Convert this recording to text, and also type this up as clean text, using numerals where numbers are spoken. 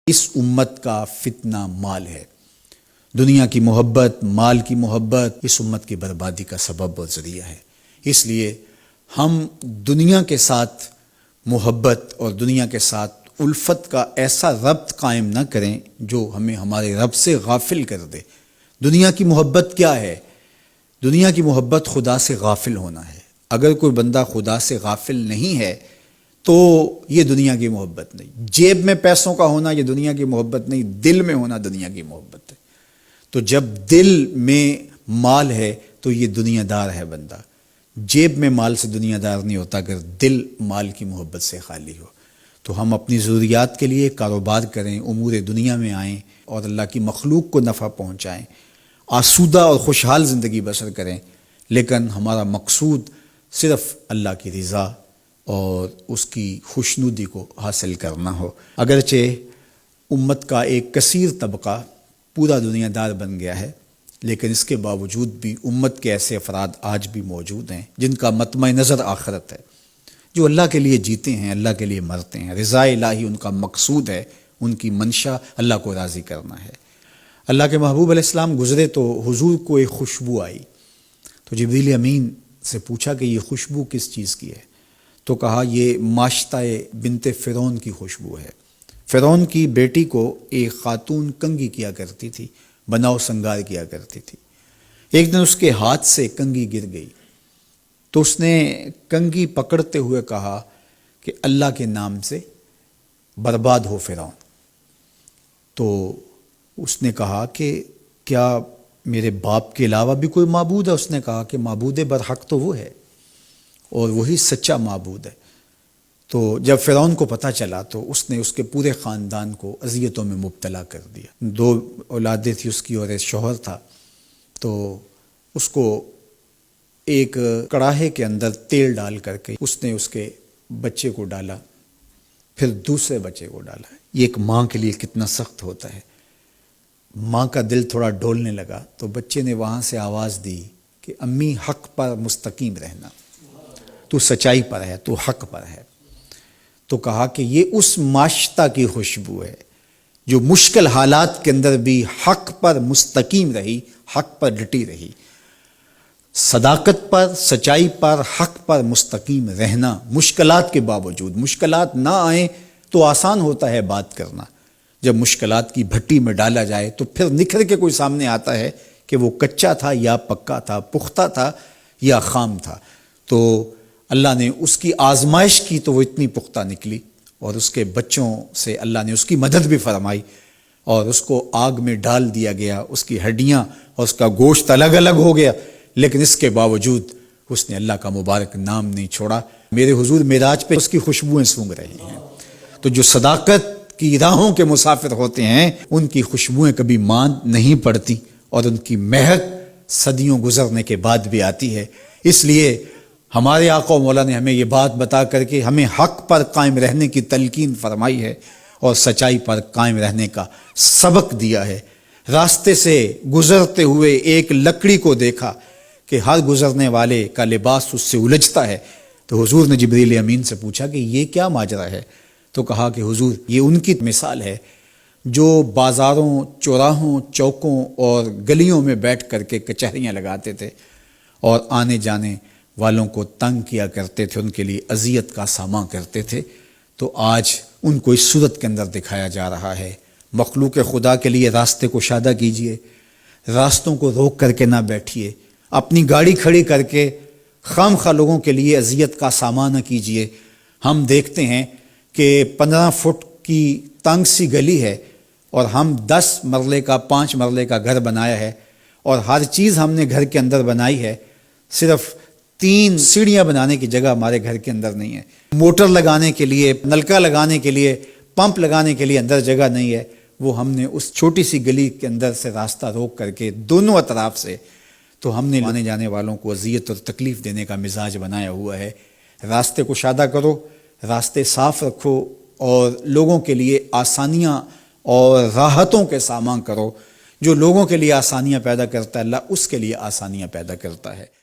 اس امت کا فتنہ مال ہے۔ دنیا کی محبت، مال کی محبت اس امت کی بربادی کا سبب اور ذریعہ ہے۔ اس لیے ہم دنیا کے ساتھ محبت اور دنیا کے ساتھ الفت کا ایسا ربط قائم نہ کریں جو ہمیں ہمارے رب سے غافل کر دے۔ دنیا کی محبت کیا ہے؟ دنیا کی محبت خدا سے غافل ہونا ہے۔ اگر کوئی بندہ خدا سے غافل نہیں ہے تو یہ دنیا کی محبت نہیں۔ جیب میں پیسوں کا ہونا یہ دنیا کی محبت نہیں، دل میں ہونا دنیا کی محبت ہے۔ تو جب دل میں مال ہے تو یہ دنیا دار ہے بندہ۔ جیب میں مال سے دنیا دار نہیں ہوتا اگر دل مال کی محبت سے خالی ہو۔ تو ہم اپنی ضروریات کے لیے کاروبار کریں، امور دنیا میں آئیں اور اللہ کی مخلوق کو نفع پہنچائیں، آسودہ اور خوشحال زندگی بسر کریں، لیکن ہمارا مقصود صرف اللہ کی رضا اور اس کی خوشنودی کو حاصل کرنا ہو۔ اگرچہ امت کا ایک کثیر طبقہ پورا دنیا دار بن گیا ہے، لیکن اس کے باوجود بھی امت کے ایسے افراد آج بھی موجود ہیں جن کا مطمع نظر آخرت ہے، جو اللہ کے لیے جیتے ہیں، اللہ کے لیے مرتے ہیں۔ رضا الہی ان کا مقصود ہے، ان کی منشا اللہ کو راضی کرنا ہے۔ اللہ کے محبوب علیہ السلام گزرے تو حضور کو ایک خوشبو آئی، تو جبریل امین سے پوچھا کہ یہ خوشبو کس چیز کی ہے؟ تو کہا یہ ماشطہ بنت فرعون کی خوشبو ہے۔ فرعون کی بیٹی کو ایک خاتون کنگھی کیا کرتی تھی، بناؤ سنگار کیا کرتی تھی۔ ایک دن اس کے ہاتھ سے کنگھی گر گئی تو اس نے کنگھی پکڑتے ہوئے کہا کہ اللہ کے نام سے برباد ہو فرعون۔ تو اس نے کہا کہ کیا میرے باپ کے علاوہ بھی کوئی معبود ہے؟ اس نے کہا کہ معبود برحق تو وہ ہے اور وہی سچا معبود ہے۔ تو جب فرعون کو پتہ چلا تو اس نے اس کے پورے خاندان کو اذیتوں میں مبتلا کر دیا۔ 2 اولادیں تھیں اس کی اور ایک شوہر تھا، تو اس کو ایک کڑاہے کے اندر تیل ڈال کر کے اس نے اس کے بچے کو ڈالا، پھر دوسرے بچے کو ڈالا۔ یہ ایک ماں کے لیے کتنا سخت ہوتا ہے۔ ماں کا دل تھوڑا ڈولنے لگا تو بچے نے وہاں سے آواز دی کہ امی حق پر مستقیم رہنا، تو سچائی پر ہے، تو حق پر ہے۔ تو کہا کہ یہ اس ماشطہ کی خوشبو ہے جو مشکل حالات کے اندر بھی حق پر مستقیم رہی، حق پر ڈٹی رہی۔ صداقت پر، سچائی پر، حق پر مستقیم رہنا، مشکلات کے باوجود۔ مشکلات نہ آئیں تو آسان ہوتا ہے بات کرنا، جب مشکلات کی بھٹی میں ڈالا جائے تو پھر نکھر کے کوئی سامنے آتا ہے کہ وہ کچا تھا یا پکا تھا، پختہ تھا یا خام تھا۔ تو اللہ نے اس کی آزمائش کی تو وہ اتنی پختہ نکلی، اور اس کے بچوں سے اللہ نے اس کی مدد بھی فرمائی، اور اس کو آگ میں ڈال دیا گیا، اس کی ہڈیاں اور اس کا گوشت الگ الگ ہو گیا، لیکن اس کے باوجود اس نے اللہ کا مبارک نام نہیں چھوڑا۔ میرے حضور معراج پہ اس کی خوشبوئیں سونگھ رہے ہیں۔ تو جو صداقت کی راہوں کے مسافر ہوتے ہیں ان کی خوشبوئیں کبھی ماند نہیں پڑتی، اور ان کی مہک صدیوں گزرنے کے بعد بھی آتی ہے۔ اس لیے ہمارے آقا و مولا نے ہمیں یہ بات بتا کر کے ہمیں حق پر قائم رہنے کی تلقین فرمائی ہے اور سچائی پر قائم رہنے کا سبق دیا ہے۔ راستے سے گزرتے ہوئے ایک لکڑی کو دیکھا کہ ہر گزرنے والے کا لباس اس سے الجھتا ہے، تو حضور نے جبریل امین سے پوچھا کہ یہ کیا ماجرا ہے؟ تو کہا کہ حضور یہ ان کی مثال ہے جو بازاروں، چوراہوں، چوکوں اور گلیوں میں بیٹھ کر کے کچہریاں لگاتے تھے اور آنے جانے والوں کو تنگ کیا کرتے تھے، ان کے لیے اذیت کا سامنا کرتے تھے۔ تو آج ان کو اس صورت کے اندر دکھایا جا رہا ہے۔ مخلوق خدا کے لیے راستے کو کشادہ کیجئے، راستوں کو روک کر کے نہ بیٹھیے، اپنی گاڑی کھڑی کر کے خام خواہ لوگوں کے لیے اذیت کا سامنا نہ کیجئے۔ ہم دیکھتے ہیں کہ 15 فٹ کی تنگ سی گلی ہے اور ہم 10 مرلے کا 5 مرلے کا گھر بنایا ہے، اور ہر چیز ہم نے گھر کے اندر بنائی ہے، صرف 3 سیڑھیاں بنانے کی جگہ ہمارے گھر کے اندر نہیں ہے، موٹر لگانے کے لیے، نلکا لگانے کے لیے، پمپ لگانے کے لیے اندر جگہ نہیں ہے۔ وہ ہم نے اس چھوٹی سی گلی کے اندر سے راستہ روک کر کے دونوں اطراف سے، تو ہم نے آنے جانے والوں کو اذیت اور تکلیف دینے کا مزاج بنایا ہوا ہے۔ راستے کو کشادہ کرو، راستے صاف رکھو، اور لوگوں کے لیے آسانیاں اور راحتوں کے سامان کرو۔ جو لوگوں کے لیے آسانیاں پیدا کرتا ہے اللہ اس کے لیے آسانیاں پیدا کرتا ہے۔